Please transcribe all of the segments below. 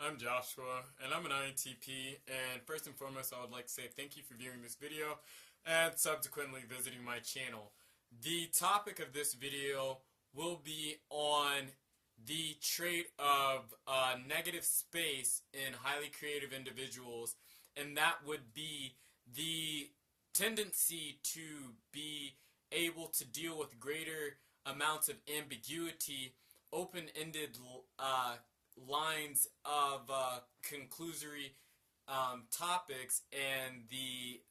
I'm Joshua, and I'm an INTP, and first and foremost, I would like to say thank you for viewing this video, and subsequently visiting my channel. The topic of this video will be on the trait of negative space in highly creative individuals, and that would be the tendency to be able to deal with greater amounts of ambiguity, open-ended lines of conclusory topics, and the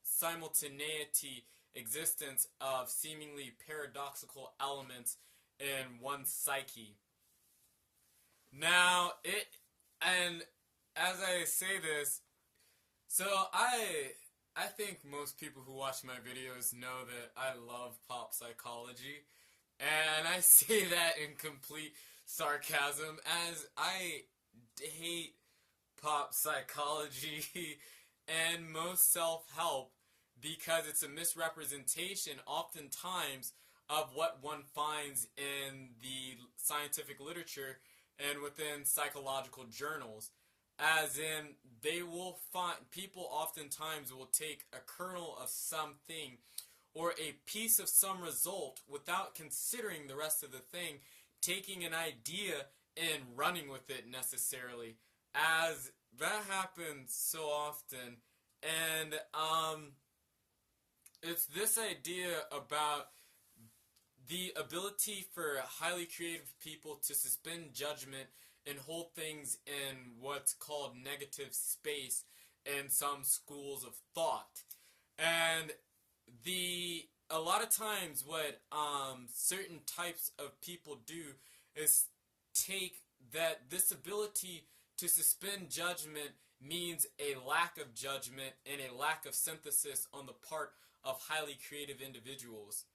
simultaneity existence of seemingly paradoxical elements in one's psyche. Now, and as I say this, so I think most people who watch my videos know that I love pop psychology, and I say that in complete sarcasm, as I hate pop psychology and most self-help because it's a misrepresentation oftentimes of what one finds in the scientific literature and within psychological journals. As in, they will find, people oftentimes will take a kernel of something or a piece of some result without considering the rest of the thing, taking an idea and running with it necessarily, as that happens so often. And it's this idea about the ability for highly creative people to suspend judgment and hold things in what's called negative space in some schools of thought. And a lot of times what certain types of people do is take that this ability to suspend judgment means a lack of judgment and a lack of synthesis on the part of highly creative individuals.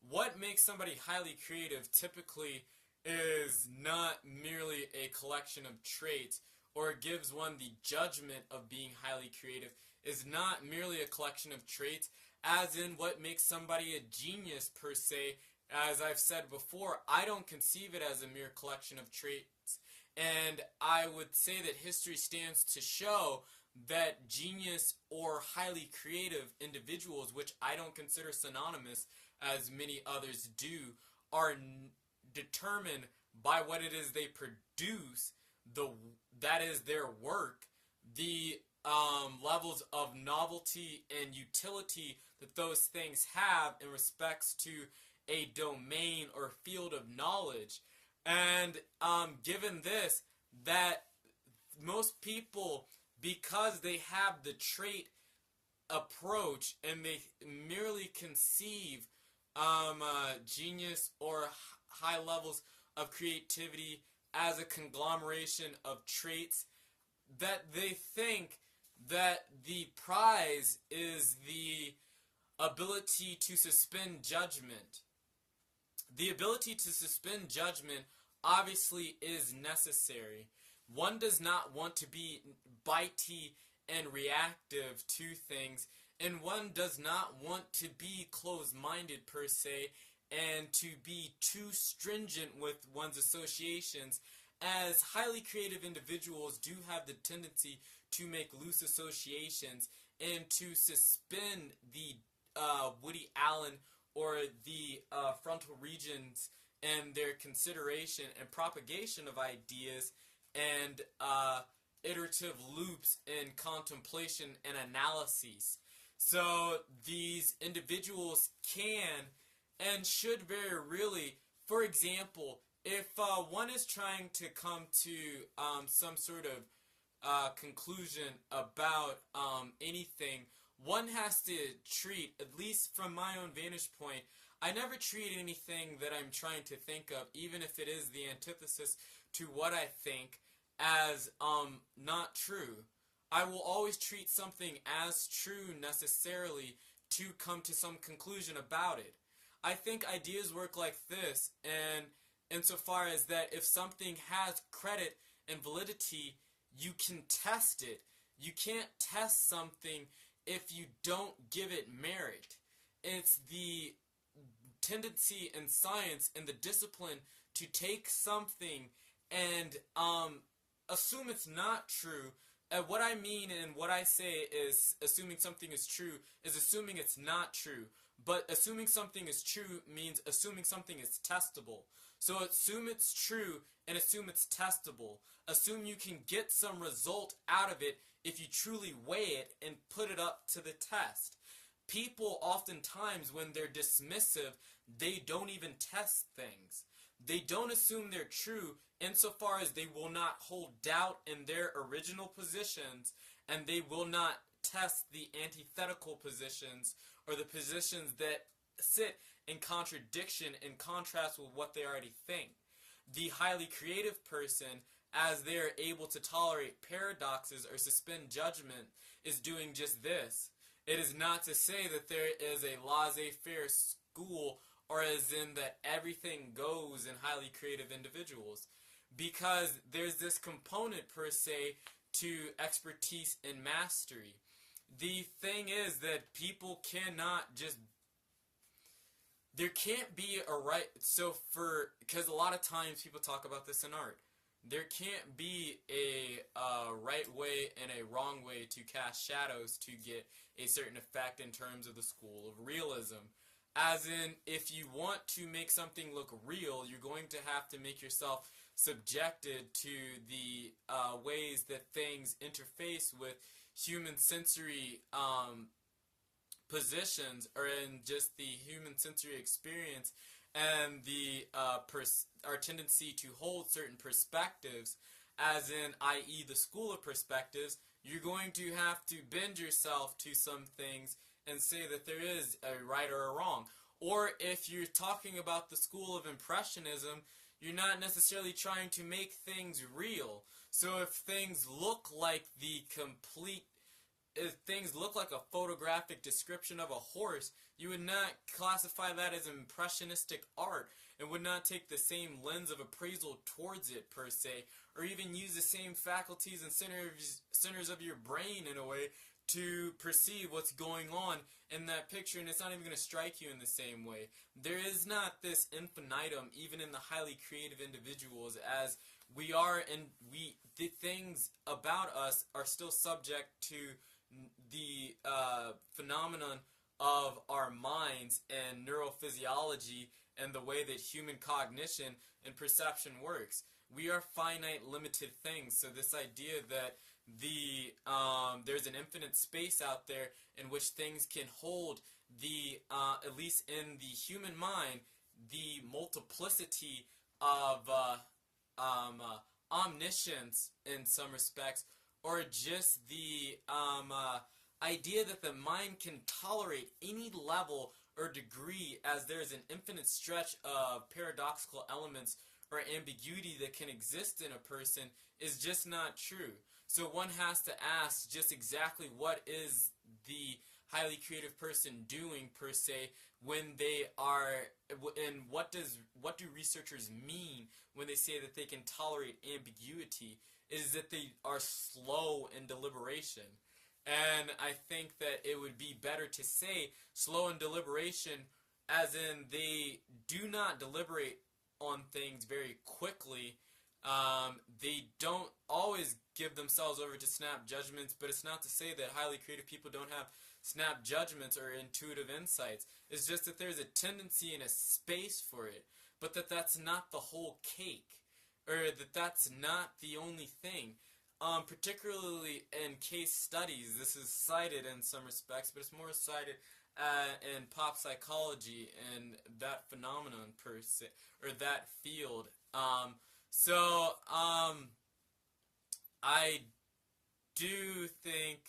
What makes somebody highly creative typically is not merely a collection of traits, or gives one the judgment of being highly creative, is not merely a collection of traits, as in what makes somebody a genius per se. As I've said before, I don't conceive it as a mere collection of traits, and I would say that history stands to show that genius or highly creative individuals, which I don't consider synonymous as many others do, are determined by what it is they produce, that is their work, the levels of novelty and utility that those things have in respects to a domain or field of knowledge. And given this, that most people, because they have the trait approach and they merely conceive genius or high levels of creativity as a conglomeration of traits, that they think that the prize is the ability to suspend judgment. The ability to suspend judgment obviously is necessary. One does not want to be bitey and reactive to things, and one does not want to be closed-minded per se and to be too stringent with one's associations, as highly creative individuals do have the tendency to make loose associations and to suspend the Woody Allen or the frontal regions and their consideration and propagation of ideas and iterative loops in contemplation and analyses. So these individuals can and should very really, for example, if one is trying to come to some sort of conclusion about anything, one has to treat, at least from my own vantage point, I never treat anything that I'm trying to think of, even if it is the antithesis to what I think, as not true. I will always treat something as true necessarily to come to some conclusion about it. I think ideas work like this, and insofar as that if something has credit and validity, you can test it. You can't test something if you don't give it merit. It's the tendency in science and the discipline to take something and assume it's not true. What I mean and what I say is assuming something is true is assuming it's not true. But assuming something is true means assuming something is testable. So assume it's true and assume it's testable. Assume you can get some result out of it if you truly weigh it and put it up to the test. People oftentimes, when they're dismissive, they don't even test things. They don't assume they're true insofar as they will not hold doubt in their original positions, and they will not test the antithetical positions or the positions that sit in contradiction, in contrast with what they already think. The highly creative person, as they are able to tolerate paradoxes or suspend judgment, is doing just this. It is not to say that there is a laissez-faire school, or as in that everything goes in highly creative individuals, because there's this component per se to expertise and mastery. The thing is that people cannot just, there can't be a right, because a lot of times people talk about this in art, there can't be a right way and a wrong way to cast shadows to get a certain effect in terms of the school of realism. As in, if you want to make something look real, you're going to have to make yourself subjected to the ways that things interface with human sensory positions, or in just the human sensory experience, and the our tendency to hold certain perspectives, as in, i.e. the school of perspectives. You're going to have to bend yourself to some things and say that there is a right or a wrong. Or if you're talking about the school of impressionism, you're not necessarily trying to make things real. So if things look like if things look like a photographic description of a horse, you would not classify that as impressionistic art, and would not take the same lens of appraisal towards it per se, or even use the same faculties and centers of your brain in a way to perceive what's going on in that picture, and it's not even going to strike you in the same way. There is not this infinitum even in the highly creative individuals, as we are, and the things about us are still subject to the phenomenon of our minds and neurophysiology and the way that human cognition and perception works. We are finite, limited things, so this idea that there's an infinite space out there in which things can hold at least in the human mind, the multiplicity of omniscience in some respects, or just the idea that the mind can tolerate any level or degree, as there's an infinite stretch of paradoxical elements or ambiguity that can exist in a person, is just not true. So one has to ask just exactly what is the highly creative person doing per se when they are, and what do researchers mean when they say that they can tolerate ambiguity? It is that they are slow in deliberation. And I think that it would be better to say slow in deliberation, as in they do not deliberate on things very quickly. They don't always give themselves over to snap judgments, but it's not to say that highly creative people don't have snap judgments or intuitive insights. It's just that there's a tendency and a space for it, but that's not the whole cake, or that's not the only thing. Particularly in case studies, this is cited in some respects, but it's more cited in pop psychology and that phenomenon per se, or that field. I do think,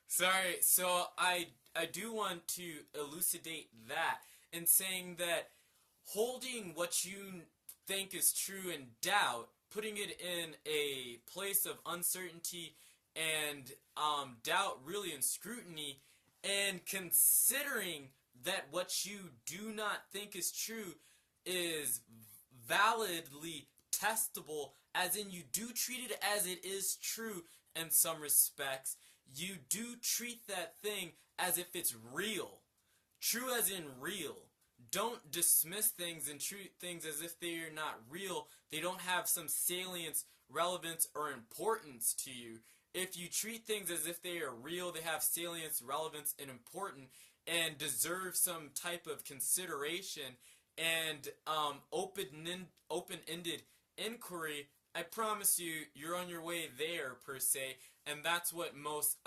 so I do want to elucidate that in saying that holding what you think is true in doubt, putting it in a place of uncertainty and doubt, really, and scrutiny, and considering that what you do not think is true is validly testable, as in you do treat it as it is true in some respects. You do treat that thing as if it's real. True as in real. don't dismiss things and treat things as if they are not real. They don't have some salience, relevance, or importance to you. If you treat things as if they are real, they have salience, relevance, and importance, and deserve some type of consideration and open-ended inquiry, I promise you, you're on your way there, per se, and that's what most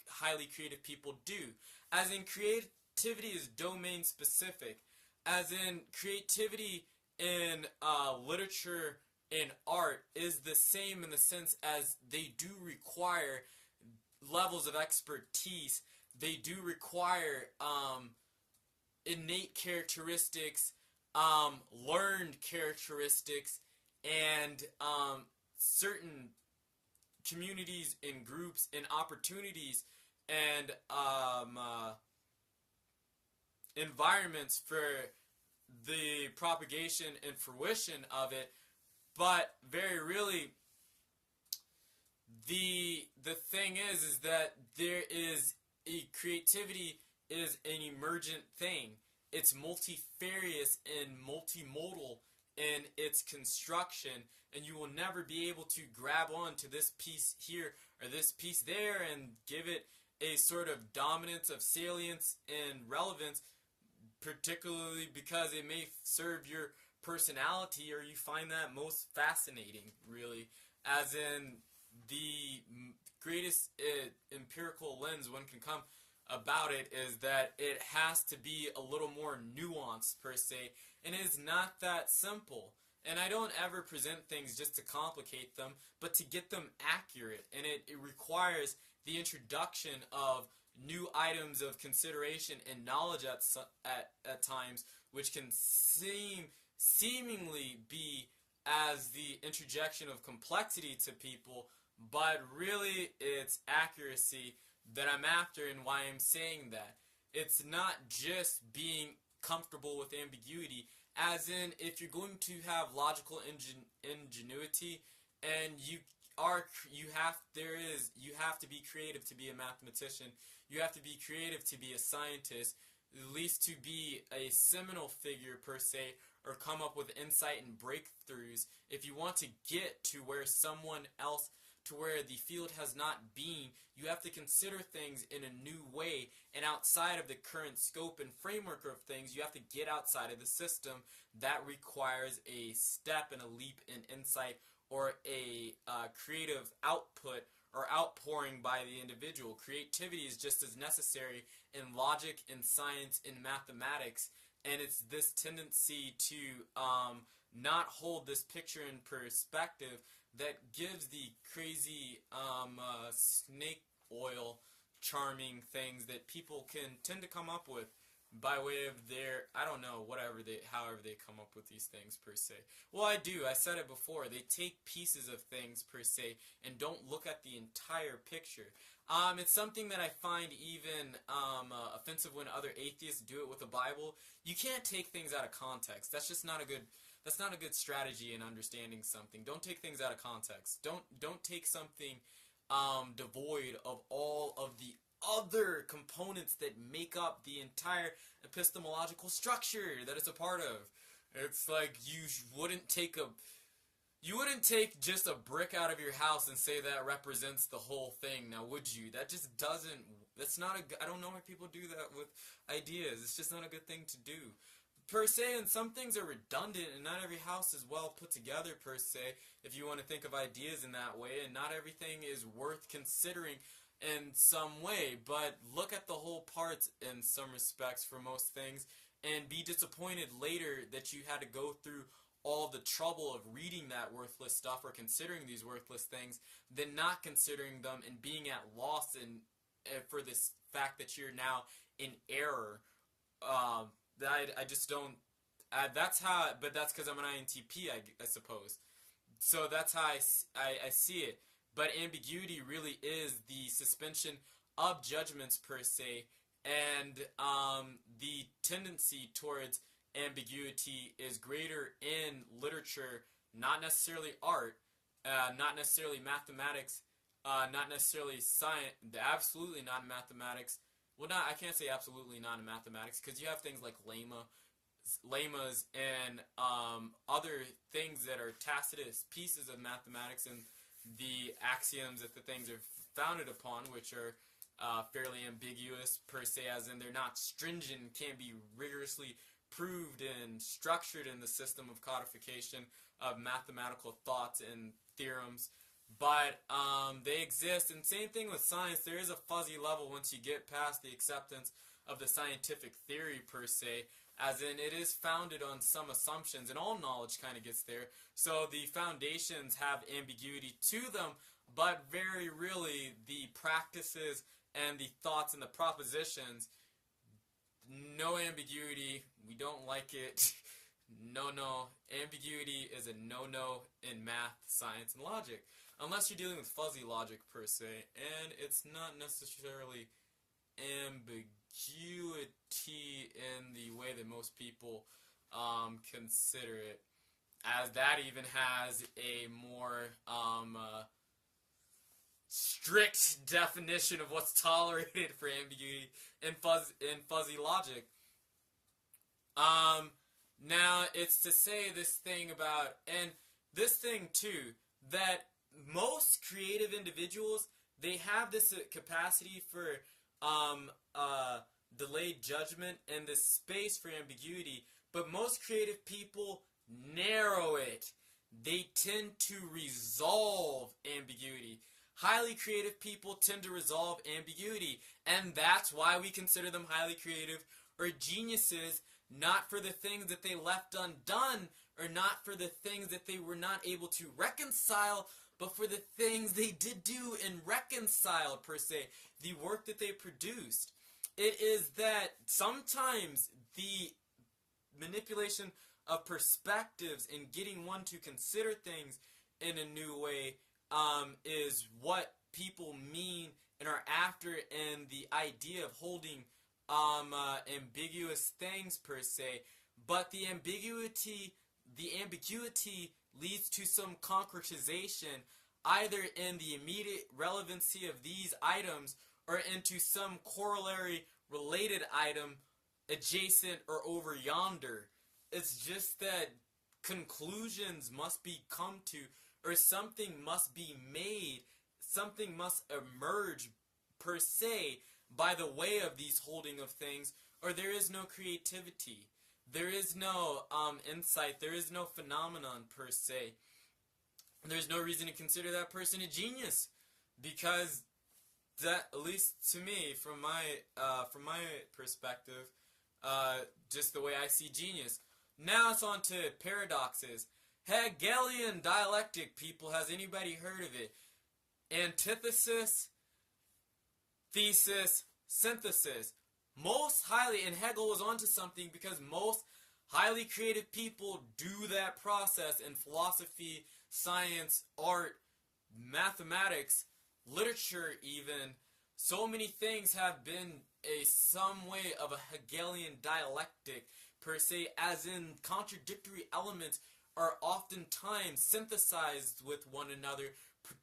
highly creative people do. As in, creativity is domain-specific. As in, creativity in literature and art is the same in the sense as they do require levels of expertise. They do require innate characteristics, learned characteristics, and certain communities and groups and opportunities and environments for the propagation and fruition of it. But very really, the thing is that there is creativity is an emergent thing. It's multifarious and multimodal in its construction, and you will never be able to grab on to this piece here or this piece there and give it a sort of dominance of salience and relevance, particularly because it may serve your personality or you find that most fascinating, really. As in, the greatest empirical lens one can come about it is that it has to be a little more nuanced, per se, and it is not that simple. And I don't ever present things just to complicate them, but to get them accurate, and it requires the introduction of new items of consideration and knowledge at times, which can seemingly be as the interjection of complexity to people, but really it's accuracy that I'm after and why I'm saying that. It's not just being comfortable with ambiguity, as in, if you're going to have logical ingenuity and you have to be creative to be a mathematician, you have to be creative to be a scientist, at least to be a seminal figure, per se, or come up with insight and breakthroughs. If you want to get to where someone else, to where the field has not been, you have to consider things in a new way, and outside of the current scope and framework of things, you have to get outside of the system. That requires a step and a leap in insight, or a creative output or outpouring by the individual. Creativity is just as necessary in logic, in science, in mathematics, and it's this tendency to not hold this picture in perspective that gives the crazy snake oil charming things that people can tend to come up with by way of their, I don't know, however they come up with these things, per se. Well, I said it before, they take pieces of things, per se, and don't look at the entire picture. It's something that I find even offensive when other atheists do it with the Bible. You can't take things out of context. That's just not a good strategy in understanding something. Don't take things out of context. Don't take something devoid of all of the other components that make up the entire epistemological structure that it's a part of. It's like you wouldn't take just a brick out of your house and say that represents the whole thing. Now, would you? That just doesn't. That's not a. I don't know why people do that with ideas. It's just not a good thing to do, per se. And some things are redundant, and not every house is well put together, per se. If you want to think of ideas in that way, and not everything is worth considering in some way, but look at the whole parts in some respects for most things, and be disappointed later that you had to go through all the trouble of reading that worthless stuff or considering these worthless things, than not considering them and being at loss for this fact that you're now in error. I just don't. That's because I'm an INTP, I suppose. So that's how I see it. But ambiguity really is the suspension of judgments, per se, and the tendency towards ambiguity is greater in literature, not necessarily art, not necessarily mathematics, not necessarily science, absolutely not in mathematics. Well, I can't say absolutely not in mathematics, because you have things like lemma, lemmas and other things that are Tacitus pieces of mathematics and the axioms that the things are founded upon, which are fairly ambiguous per se, as in they're not stringent, can't be rigorously proved and structured in the system of codification of mathematical thoughts and theorems. But they exist, and same thing with science. There is a fuzzy level once you get past the acceptance of the scientific theory per se, as in it is founded on some assumptions, and all knowledge kind of gets there. So the foundations have ambiguity to them, but very really the practices and the thoughts and the propositions, no ambiguity. We don't like it. No. Ambiguity is a no in math, science, and logic. Unless you're dealing with fuzzy logic per se, and it's not necessarily ambiguity in the way that most people consider it, as that even has a more strict definition of what's tolerated for ambiguity in fuzzy logic. Now, it's to say this thing about, and this thing too, that most creative individuals, they have this capacity for delayed judgment and this space for ambiguity, but most creative people narrow it. They tend to resolve ambiguity. Highly creative people tend to resolve ambiguity, and that's why we consider them highly creative or geniuses, not for the things that they left undone, or not for the things that they were not able to reconcile, but for the things they did do and reconcile, per se, the work that they produced. It is that sometimes the manipulation of perspectives and getting one to consider things in a new way is what people mean and are after, and the idea of holding ambiguous things per se. But the ambiguity leads to some concretization, either in the immediate relevancy of these items or into some corollary related item adjacent or over yonder. It's just that conclusions must be come to, or something must be made, something must emerge per se by the way of these holding of things, or there is no creativity. There is no insight. There is no phenomenon per se. There's no reason to consider that person a genius, because that, at least to me, from my perspective, just the way I see genius. Now it's on to paradoxes. Hegelian dialectic, people. Has anybody heard of it? Antithesis, thesis, synthesis. Most highly, and Hegel was onto something, because most highly creative people do that process in philosophy, science, art, mathematics, literature even. So many things have been some way of a Hegelian dialectic per se, as in contradictory elements are oftentimes synthesized with one another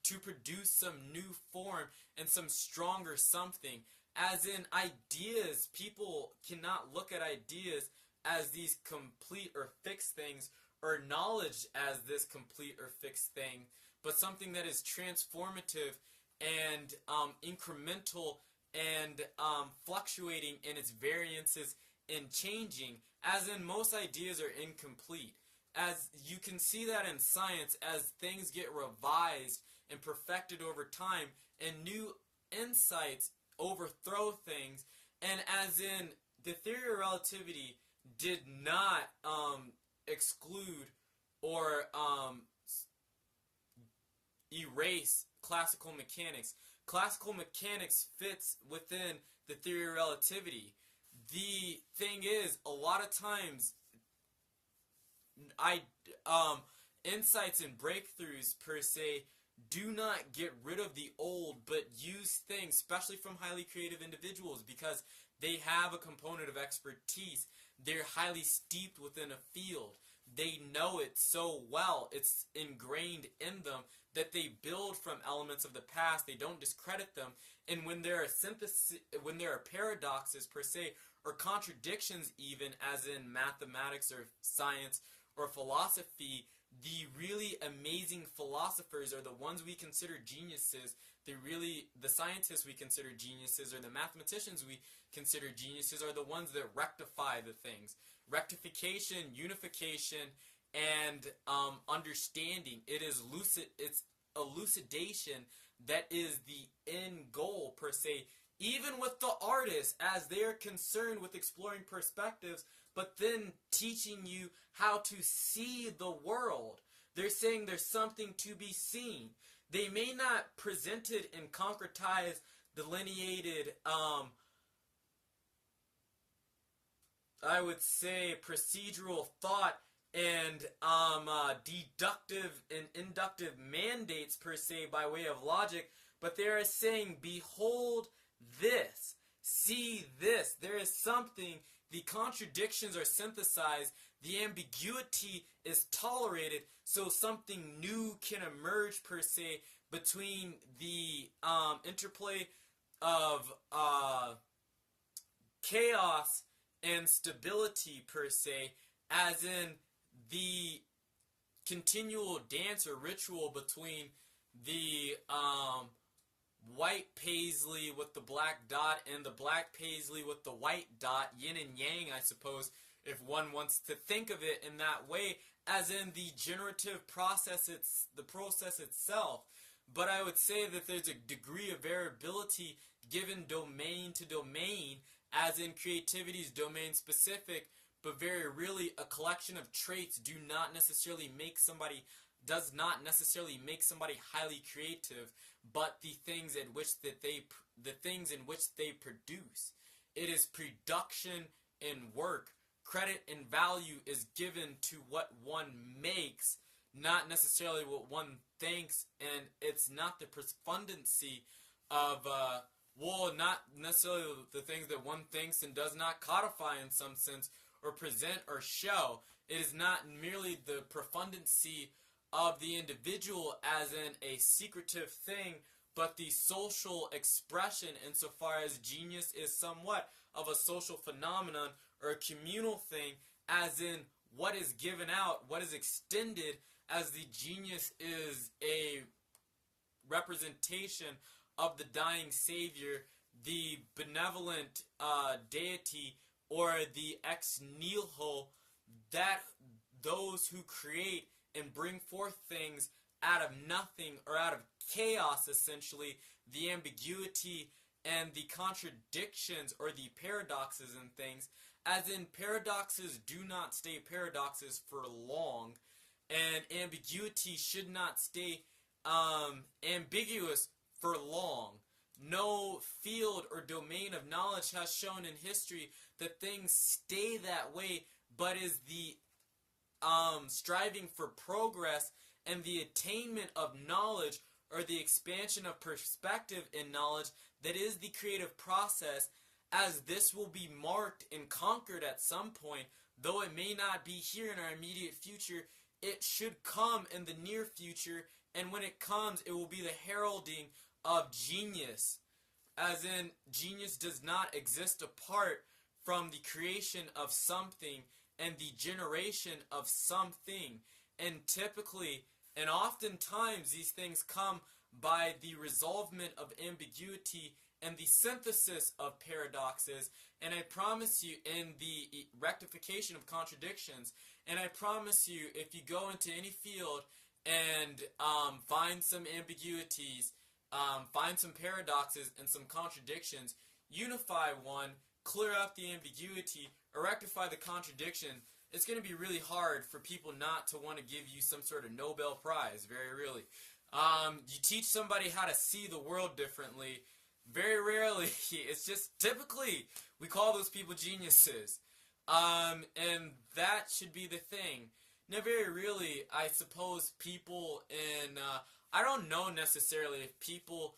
to produce some new form and some stronger something. As in ideas, people cannot look at ideas as these complete or fixed things, or knowledge as this complete or fixed thing, but something that is transformative and incremental and fluctuating in its variances and changing, as in most ideas are incomplete. As you can see that in science, as things get revised and perfected over time, and new insights overthrow things, and as in the theory of relativity did not exclude or erase classical mechanics. Classical mechanics fits within the theory of relativity. The thing is, a lot of times, insights and breakthroughs per se do not get rid of the old, but use things, especially from highly creative individuals, because they have a component of expertise. They're highly steeped within a field. They know it so well, it's ingrained in them, that they build from elements of the past. They don't discredit them. And when there are paradoxes per se, or contradictions even, as in mathematics or science or philosophy, the really amazing philosophers are the ones we consider geniuses. The scientists we consider geniuses, or the mathematicians we consider geniuses, are the ones that rectify the things. Rectification, unification, and understanding. It's elucidation that is the end goal, per se. Even with the artists, as they are concerned with exploring perspectives, but then teaching you how to see the world. They're saying there's something to be seen. They may not present it in concretized, delineated, I would say, procedural thought and deductive and inductive mandates, per se, by way of logic, but they are saying, behold this, see this. There is something. The contradictions are synthesized, the ambiguity is tolerated, so something new can emerge, per se, between the interplay of chaos and stability, per se, as in the continual dance or ritual between the white paisley with the black dot and the black paisley with the white dot, yin and yang, I suppose, if one wants to think of it in that way, as in the generative process, the process itself. But I would say that there's a degree of variability given domain to domain, as in creativity is domain specific, but very really a collection of traits does not necessarily make somebody highly creative, but the things in which they produce. It is production and work. Credit and value is given to what one makes, not necessarily what one thinks, and it's not the profundancy of not necessarily the things that one thinks and does not codify in some sense or present or show. It is not merely the profundancy of the individual as in a secretive thing, but the social expression, insofar as genius is somewhat of a social phenomenon or a communal thing, as in what is given out, what is extended, as the genius is a representation of the dying Savior, the benevolent deity, or the ex nihilo, that those who create and bring forth things out of nothing or out of chaos, essentially, the ambiguity and the contradictions or the paradoxes and things, as in paradoxes do not stay paradoxes for long, and ambiguity should not stay ambiguous for long. No field or domain of knowledge has shown in history that things stay that way, but is the striving for progress and the attainment of knowledge, or the expansion of perspective in knowledge, that is the creative process, as this will be marked and conquered at some point, though it may not be here in our immediate future. It should come in the near future, and when it comes, it will be the heralding of genius, as in genius does not exist apart from the creation of something and the generation of something. And typically, and oftentimes, these things come by the resolvement of ambiguity and the synthesis of paradoxes. And I promise you, in the rectification of contradictions, and I promise you, if you go into any field and find some ambiguities, find some paradoxes and some contradictions, unify one, clear up the ambiguity, or rectify the contradiction, it's going to be really hard for people not to want to give you some sort of Nobel Prize, very really. You teach somebody how to see the world differently, very rarely, it's just typically, we call those people geniuses. And that should be the thing. Now, very really, I suppose people I don't know necessarily if people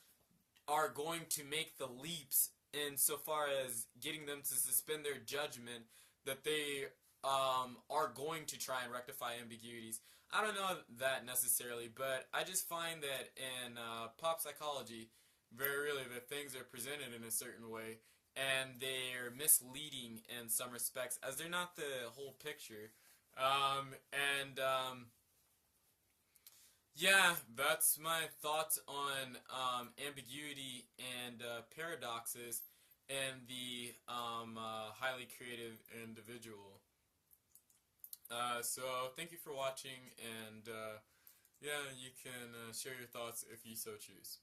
are going to make the leaps insofar as getting them to suspend their judgment that they are going to try and rectify ambiguities. I don't know that necessarily, but I just find that in pop psychology, very really, that things are presented in a certain way, and they're misleading in some respects, as they're not the whole picture. Yeah, that's my thoughts on ambiguity and paradoxes and the highly creative individual. So thank you for watching, and yeah, you can share your thoughts if you so choose.